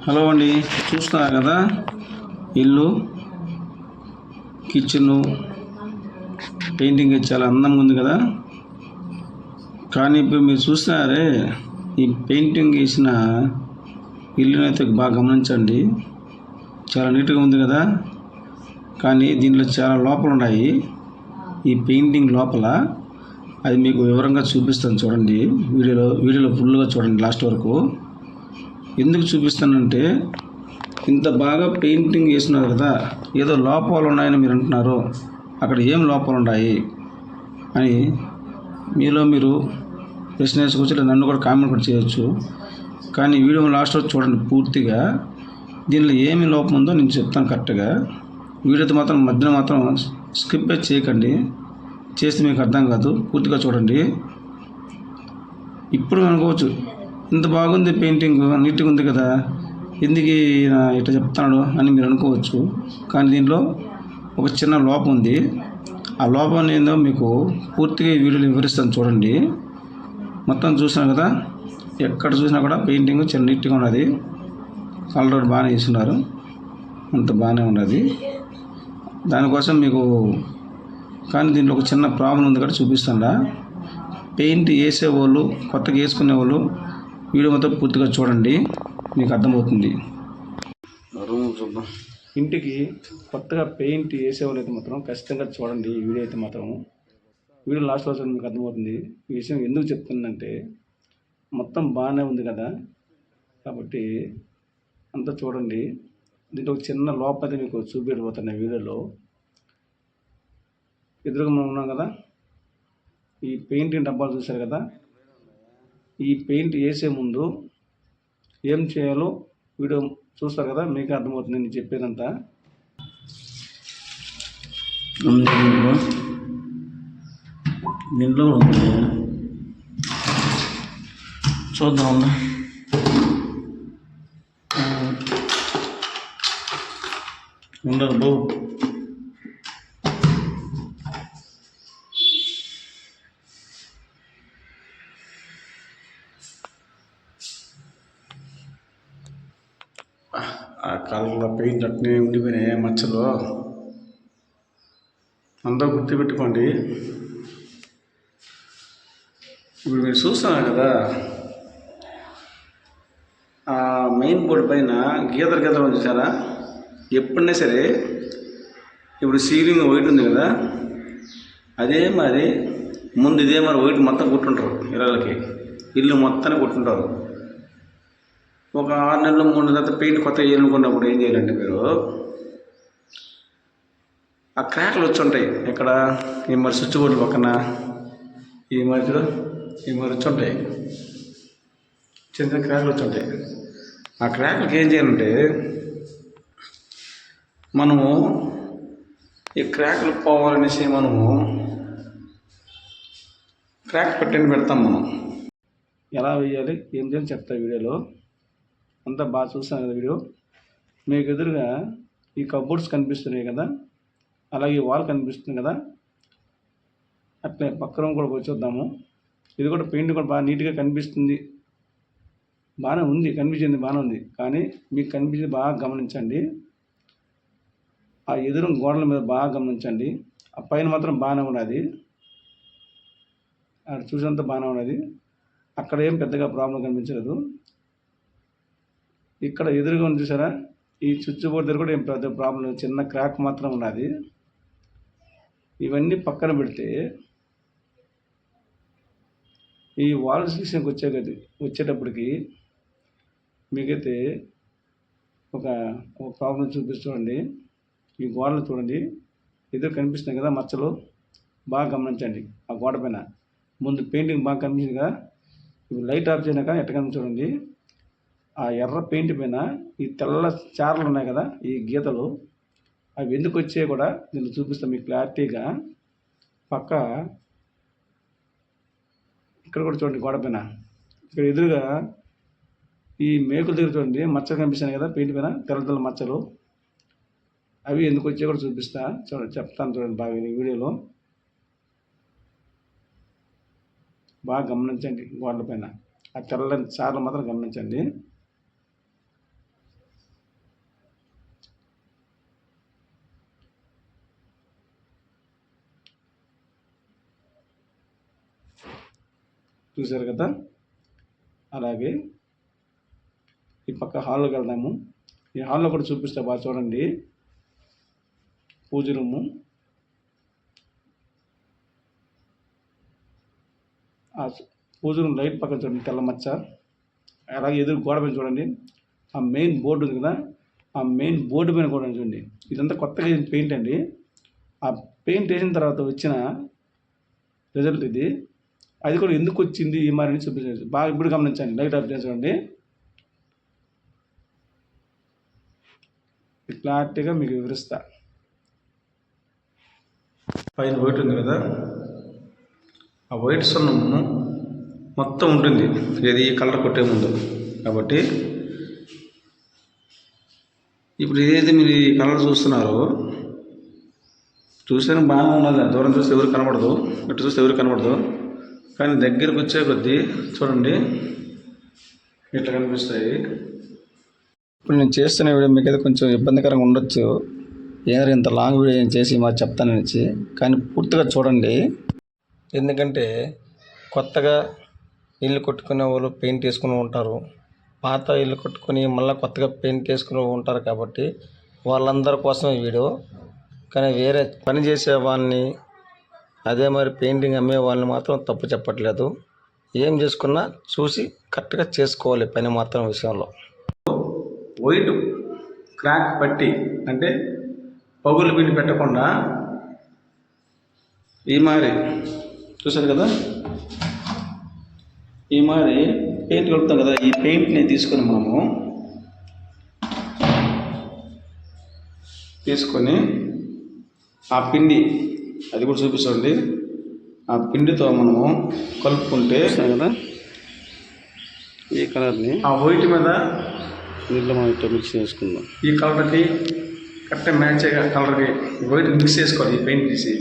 Hello అండి, చూస్తున్నారు కదా ఇల్లు కిచెను పెయింటింగ్ చాలా అందంగా ఉంది కదా. కానీ ఇప్పుడు మీరు చూస్తున్నారే ఈ పెయింటింగ్ వేసిన ఇల్లునైతే బాగా గమనించండి. చాలా నీట్గా ఉంది కదా. కానీ దీంట్లో చాలా లోపాలు ఉన్నాయి. ఈ పెయింటింగ్ లోపల అది మీకు వివరంగా చూపిస్తాను చూడండి. వీడియోలో ఫుల్గా చూడండి లాస్ట్ వరకు. ఎందుకు చూపిస్తానంటే ఇంత బాగా పెయింటింగ్ వేస్తున్నారు కదా, ఏదో లోపాలు ఉన్నాయని మీరు అంటున్నారు. అక్కడ ఏం లోపాలు ఉన్నాయి అని మీరు ప్రశ్న వేసుకోవచ్చు, నన్ను కూడా కామెంట్ కూడా చేయొచ్చు. కానీ వీడియో లాస్ట్ వరకు చూడండి పూర్తిగా. దీనిలో ఏమి లోపం ఉందో నేను చెప్తాను కరెక్ట్గా. వీడియోతో మాత్రం మధ్యన మాత్రం స్కిప్ చేయకండి, చేస్తే మీకు అర్థం కాదు. పూర్తిగా చూడండి. ఇప్పుడు అనుకోవచ్చు ఇంత బాగుంది పెయింటింగ్, నీట్గా ఉంది కదా, ఎందుకు ఇట్లా చెప్తున్నాడు అని మీరు అనుకోవచ్చు. కానీ దీనిలో ఒక చిన్న లోపం ఉంది. ఆ లోపం ఏందో మీకు పూర్తిగా ఈ వీడియోలో వివరిస్తాను చూడండి. మొత్తం చూసినారు కదా, ఎక్కడ చూసినా కూడా పెయింటింగ్ చాలా నీట్గా ఉన్నది. కలర్ బాగానే వేస్తున్నారు, అంత బాగానే ఉన్నది. దానికోసం మీకు కానీ దీంట్లో ఒక చిన్న ప్రాబ్లం ఉంది కదా, చూపిస్తాడా. పెయింట్ వేసేవాళ్ళు, కొత్తగా వేసుకునే వాళ్ళు వీడియో మొత్తం పూర్తిగా చూడండి, మీకు అర్థమవుతుంది. చూద్దాం. ఇంటికి కొత్తగా పెయింట్ వేసేవాళ్ళు అయితే మాత్రం ఖచ్చితంగా చూడండి ఈ వీడియో అయితే మాత్రం. వీడియో లాస్ట్ రోజు మీకు అర్థమవుతుంది. ఈ విషయం ఎందుకు చెప్తుందంటే మొత్తం బాగానే ఉంది కదా, కాబట్టి అంతా చూడండి. దీంట్లో ఒక చిన్న లోపం అయితే మీకు చూపించబోతున్నాయి వీడియోలో. ఎదురుగా మనం ఉన్నాం కదా, ఈ పెయింటింగ్ డబ్బాలు చూశారు కదా. ఈ పెయింట్ వేసే ముందు ఏం చేయాలో వీడియో చూస్తారు కదా, మీకు అర్థమవుతుంది నేను చెప్పేదంతా. దీంట్లో చూద్దాం. ఉండదు బాబు. ఆ కలర్లో పెయింట్ అట్నే ఉండిపోయినాయి మచ్చలు. అంతా గుర్తుపెట్టుకోండి. ఇప్పుడు మీరు చూస్తున్నారు కదా, ఆ మెయిన్ బోర్డు పైన గీతలు చూసారా. ఎప్పుడైనా సరే ఇప్పుడు సీలింగ్ వైట్ ఉంది కదా, అదే మరి ముందు ఇదే మరి వైట్ మొత్తం కొట్టుంటారు. ఇళ్ళకి ఇల్లు మొత్తాన్ని కొట్టుంటారు. ఒక 6 నెలలు 3 నెలల తర్వాత పెయింట్ కొత్త వేయాలనుకున్నప్పుడు ఏం చేయాలంటే మీరు ఆ క్రాక్లు వచ్చి ఉంటాయి. ఇక్కడ ఈ మరి స్విచ్ బోర్డు పక్కన ఈ మధ్యలో వచ్చి ఉంటాయి, చిన్న క్రాక్లు వచ్చి ఉంటాయి. ఆ క్రాక్లకి ఏం చేయాలంటే మనము ఈ క్రాక్లు పోవాలనేసి మనము క్రాక్ పెడతాం. మనం ఎలా వేయాలి ఏం చేయాలి చెప్తా వీడియోలో. అంతా బాగా చూస్తాను కదా వీడియో. మీకు ఎదురుగా ఈ కబోర్డ్స్ కనిపిస్తున్నాయి కదా, అలాగే వాల్ కనిపిస్తుంది కదా, అట్లే పక్కన కూడా వచ్చేద్దాము. ఇది కూడా పెయింట్ కూడా బాగా నీట్గా కనిపిస్తుంది, బాగానే ఉంది, కనిపించింది బాగానే ఉంది. కానీ మీకు కనిపించింది బాగా గమనించండి. ఆ ఎదురు గోడల మీద బాగా గమనించండి. ఆ పైన మాత్రం బాగానే ఉన్నది, అక్కడ చూసినంత బాగానే ఉన్నది. అక్కడ ఏం పెద్దగా ప్రాబ్లం కనిపించలేదు. ఇక్కడ ఎదురుగా ఉంది చూసారా, ఈ స్విచ్ బోర్డు దగ్గర కూడా ఏం పెద్ద ప్రాబ్లం, చిన్న క్రాక్ మాత్రం ఉన్నది. ఇవన్నీ పక్కన పెడితే ఈ వాల్ విషయంకి వచ్చేటప్పటికి మీకైతే ఒక ప్రాబ్లం చూపిస్తుండండి. ఈ గోడలు చూడండి, ఎదురు కనిపిస్తున్నాయి కదా మచ్చలు, బాగా గమనించండి. ఆ గోడ పైన ముందు పెయింటింగ్ బాగా కనిపించింది కదా, ఇప్పుడు లైట్ ఆఫ్ చేయనాక ఎట్ట కనిపించి చూడండి. ఆ ఎర్ర పెయింట్ పైన ఈ తెల్ల చారలు ఉన్నాయి కదా, ఈ గీతలు, అవి ఎందుకు వచ్చాయో కూడా నేను చూపిస్తాను మీకు క్లారిటీగా. పక్క ఇక్కడ కూడా చూడండి, గోడ పైన ఇక్కడ ఎదురుగా ఈ మేకుల దగ్గర చూడండి మచ్చలు కనిపిస్తాయి కదా పెయింట్ పైన, తెల్ల మచ్చలు. అవి ఎందుకు వచ్చాయో కూడా చూపిస్తా చెప్తాను చూడండి బాగా ఈ వీడియోలో. బాగా గమనించండి, గోడల పైన ఆ తెల్లని చారలు మాత్రం గమనించండి. చూసారు కదా. అలాగే ఈ పక్క హాల్లోకి వెళ్దాము. ఈ హాల్లో కూడా చూపిస్తా బాగా చూడండి. పూజ రూము, ఆ పూజ రూమ్ లైట్ పక్కన చూడండి తెల్ల మచ్చ. అలాగే ఎదురు గోడ పైన చూడండి ఆ మెయిన్ బోర్డు ఉంది కదా, ఆ మెయిన్ బోర్డు పైన కూడా చూడండి. ఇదంతా కొత్తగా వేసిన పెయింట్ అండి. ఆ పెయింట్ వేసిన తర్వాత వచ్చిన రిజల్ట్ ఇది. అది కూడా ఎందుకు వచ్చింది ఈ మరి చూపించండి బాగా. ఇప్పుడు గమనించండి, లైట్ ఆఫ్ చూడండి, క్లారిటీగా మీకు వివరిస్తా. పైన వైట్ ఉంది కదా, ఆ వైట్ సున్నము మొత్తం ఉంటుంది ఏది కలర్ కొట్టే ముందు. కాబట్టి ఇప్పుడు ఏదైతే మీరు ఈ కలర్ చూస్తున్నారో, చూసాను బాగా ఉన్నది. దూరం చూస్తే ఎవరు కనబడదు, ఇటు చూస్తే ఎవరు కనబడదు. కానీ దగ్గరకు వచ్చే కొద్దీ చూడండి ఇట్లా కనిపిస్తాయి. ఇప్పుడు నేను చేస్తున్న వీడియో మీకు అయితే కొంచెం ఇబ్బందికరంగా ఉండొచ్చు, ఏదో ఇంత లాంగ్ వీడియో నేను చేసి మాకు చెప్తానని. కానీ పూర్తిగా చూడండి, ఎందుకంటే కొత్తగా ఇల్లు కట్టుకునే వాళ్ళు పెయింట్ వేసుకుని ఉంటారు, పాత ఇల్లు కట్టుకొని మళ్ళీ కొత్తగా పెయింట్ వేసుకుని ఉంటారు. కాబట్టి వాళ్ళందరి కోసం ఈ వీడియో. కానీ వేరే పని చేసే వాళ్ళని, అదే మరి పెయింటింగ్ అమ్మే వాళ్ళని మాత్రం తప్పు చెప్పట్లేదు. ఏం చేసుకున్నా చూసి కరెక్ట్గా చేసుకోవాలి పని మాత్రం విషయంలో. వైట్ క్రాక్ పట్టి అంటే పగులు పిండి పెట్టకుండా ఈ మారి చూసారు కదా, ఈ మారి పెయింట్ కలుపుతాం కదా, ఈ పెయింట్ని తీసుకొని మనము తీసుకొని ఆ పిండి, అది కూడా చూపిస్తుంది, ఆ పిండితో మనము కలుపుకుంటే కదా ఈ కలర్ని ఆ వైట్ మీద నీళ్ళు మనం ఇట్లా మిక్స్ చేసుకుందాం. ఈ కలర్కి కరెక్ట్ మ్యాచ్ అయ్యే కలర్కి వైట్ మిక్స్ చేసుకోవాలి. ఈ పెయింట్ తీసి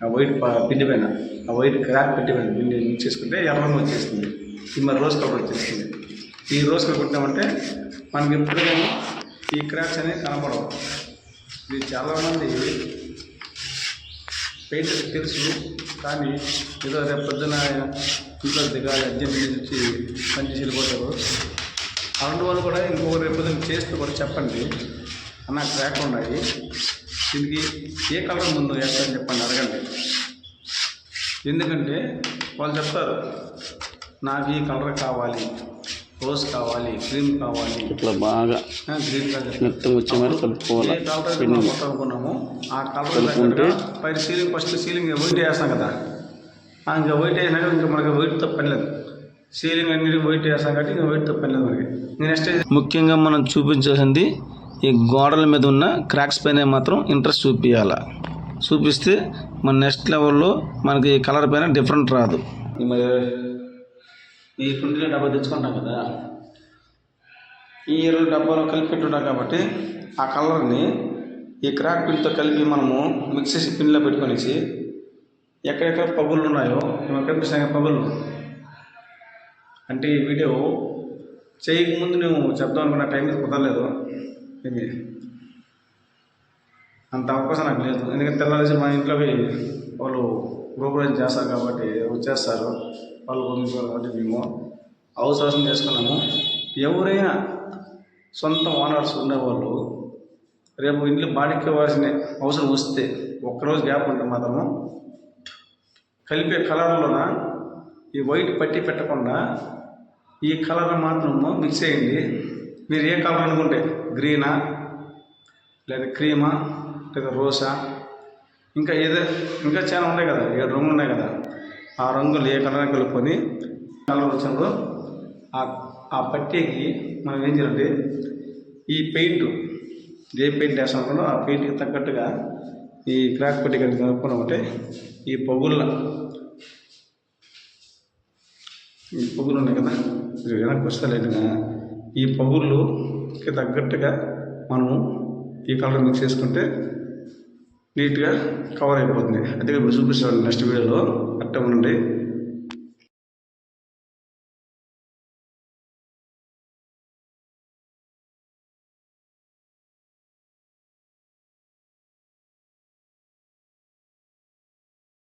ఆ వైట్ పిండి పైన, ఆ వైట్ క్రాక్ పిండి పైన పిండి మిక్స్ చేసుకుంటే ఎర్ర రంగు వచ్చేస్తుంది. ఈ మరి రోజ్ కలర్ వచ్చేస్తుంది. ఈ రోజ్ కలర్ కొట్టామంటే మనకి ఎప్పుడైనా ఈ క్రాక్స్ అనేవి కనపడవు. ఇది చాలామంది పెయింటర్కి తెలుసు, కానీ ఏదో రేపు పొద్దున ఇంట్లో దిగాలి అర్జెంట్ నుంచి పని చేసి వెళ్ళిపోతారు. అలాంటి వాళ్ళు కూడా ఇంకొక రేపు పొద్దున చేస్తూ కూడా చెప్పండి, అన్న క్రాక్ ఉన్నాయి, దీనికి ఏ కలర్ ముందు వేస్తారని చెప్పండి, అడగండి. ఎందుకంటే వాళ్ళు చెప్తారు, నాకు ఈ కలర్ కావాలి, రోజ్ కావాలి, క్రీమ్ కావాలి, ఇట్లా బాగా గ్రీన్ కలర్ మొత్తం వచ్చే మరి కలుపుకోవాలి. ఏ కలర్ మొత్తం అనుకున్నాము ఆ కలర్ పైన సీలింగ్, ఫస్ట్ సీలింగ్ వైట్ వేస్తాం కదా, ఇంకా వైట్ వేసినాక ఇంకా మనకి వైట్ తప్పలేదు. సీలింగ్ అన్నిటి వైట్ వేస్తాం కాబట్టి ఇంకా వైట్ తప్పలేదు మనకి. నెక్స్ట్ ముఖ్యంగా మనం చూపించాల్సింది ఈ గోడల మీద ఉన్న క్రాక్స్ పైన మాత్రం ఇంట్రెస్ట్ చూపించాలి. చూపిస్తే మన నెక్స్ట్ లెవెల్లో మనకి కలర్ పైన డిఫరెంట్ రాదు. ఈ కుండీలో డబ్బా తెచ్చుకుంటాం కదా, ఈ 2 డబ్బాలో కలిపి పెట్టున్నాం కాబట్టి ఆ కలర్ని ఈ క్రాక్ పిండితో కలిపి మనము మిక్స్ చేసి పిన్లో పెట్టుకొనేసి ఎక్కడెక్కడ పగుళ్ళు ఉన్నాయో కనిపిస్తున్నాయి పగుళ్ళు. అంటే ఈ వీడియో చేయకముందు నేను చెప్దాం అనుకున్న టైం కుదరలేదు, ఇది అంత అవకాశం నాకు లేదు. ఎందుకంటే తెల్లారి మా ఇంట్లోకి వాళ్ళు గృహప్రవేశం చేస్తారు కాబట్టి వచ్చేస్తారు, వాళ్ళు పొందుకోవాలి కాబట్టి మేము అవసరం చేసుకున్నాము. ఎవరైనా సొంత ఓనర్స్ ఉండేవాళ్ళు రేపు ఇంట్లో బాడికి ఇవ్వాల్సిన అవసరం వస్తే ఒక్కరోజు గ్యాప్ ఉంటే మాత్రము కలిపే కలర్లోన ఈ వైట్ పట్టి పెట్టకుండా ఈ కలర్ మాత్రము మిక్స్ చేయండి. మీరు ఏ కలర్ అనుకుంటే గ్రీనా లేదా క్రీమా లేదా రోసా ఇంకా చాలా ఉన్నాయి కదా, 7 రంగులు ఉన్నాయి కదా, ఆ రంగులు ఏ కలర్ కలుపుకొని కలర్ వచ్చినప్పుడు ఆ పట్టీకి మనం ఏం చేయాలంటే ఈ పెయింట్ ఏ పెయింట్ వేస్తామో ఆ పెయింట్కి తగ్గట్టుగా ఈ క్రాక్ పట్టి కలుపుకున్నామంటే ఈ పగుళ్ళు ఉన్నాయి కదా, వెనక్కి వస్తలేదుగా, ఈ పగుళ్ళకి తగ్గట్టుగా మనము ఈ కలర్ మిక్స్ చేసుకుంటే నీట్గా కవర్ అయిపోతుంది. అదే ఇప్పుడు చూపిస్తాను నెక్స్ట్ వీడియోలో. అట్టే ఉండండి.